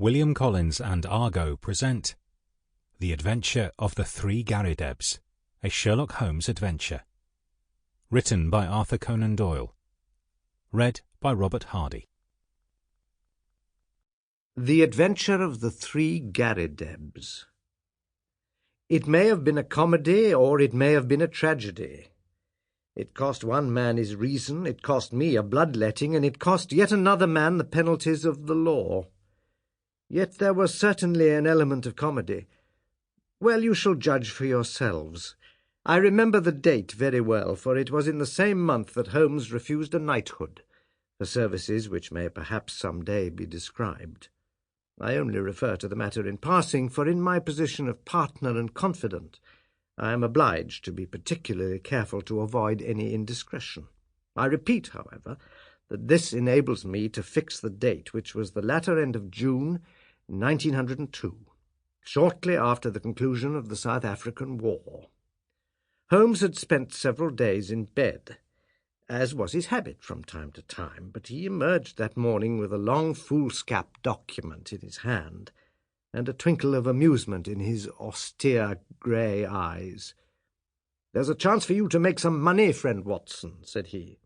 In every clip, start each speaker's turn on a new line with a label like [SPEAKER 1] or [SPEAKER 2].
[SPEAKER 1] William Collins and Argo present The Adventure of the Three Garridebs, a Sherlock Holmes adventure. Written by Arthur Conan Doyle. Read by Robert Hardy.
[SPEAKER 2] The Adventure of the Three Garridebs. It may have been a comedy, or it may have been a tragedy. It cost one man his reason, it cost me a bloodletting, and it cost yet another man the penalties of the law. Yet there was certainly an element of comedy. Well, you shall judge for yourselves. I remember the date very well, for it was in the same month that Holmes refused a knighthood, for services which may perhaps some day be described. I only refer to the matter in passing, for in my position of partner and confidant, I am obliged to be particularly careful to avoid any indiscretion. I repeat, however, that this enables me to fix the date, which was the latter end of June, 1902, shortly after the conclusion of the South African War. Holmes had spent several days in bed, as was his habit from time to time, but he emerged that morning with a long foolscap document in his hand, and a twinkle of amusement in his austere grey eyes. "There's a chance for you to make some money, friend Watson," said he.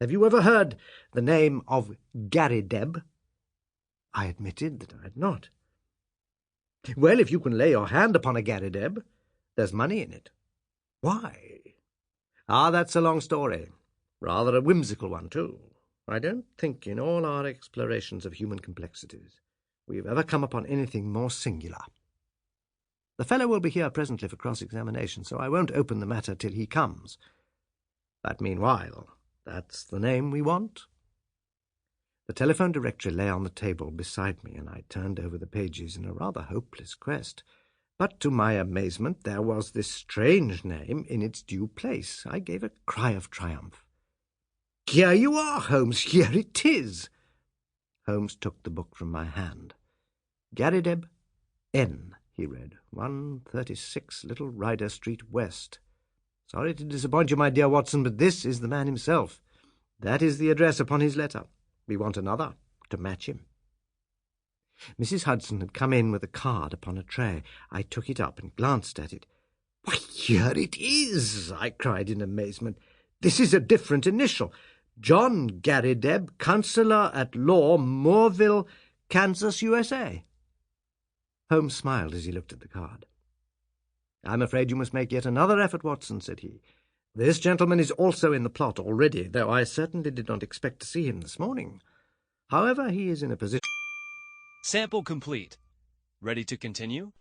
[SPEAKER 2] "Have you ever heard the name of Garrideb?" I admitted that I had not. "Well, if you can lay your hand upon a Garrideb, there's money in it." "Why?" "Ah, that's a long story. Rather a whimsical one, too. I don't think in all our explorations of human complexities we've ever come upon anything more singular. The fellow will be here presently for cross-examination, so I won't open the matter till he comes. But meanwhile, that's the name we want." The telephone directory lay on the table beside me, and I turned over the pages in a rather hopeless quest. But to my amazement there was this strange name in its due place. I gave a cry of triumph. "Here you are, Holmes, here it is." Holmes took the book from my hand. "Garrideb, N," he read, 136 Little Ryder Street West. "Sorry to disappoint you, my dear Watson, but this is the man himself. That is the address upon his letter. We want another to match him." Mrs. Hudson had come in with a card upon a tray. I took it up and glanced at it. "Why, here it is!" I cried in amazement. "This is a different initial. John Garrideb, Counselor at Law, Moorville, Kansas, USA. Holmes smiled as he looked at the card. "I'm afraid you must make yet another effort, Watson," said he. "This gentleman is also in the plot already, though I certainly did not expect to see him this morning. However, he is in a position—"
[SPEAKER 3] Sample complete. Ready to continue?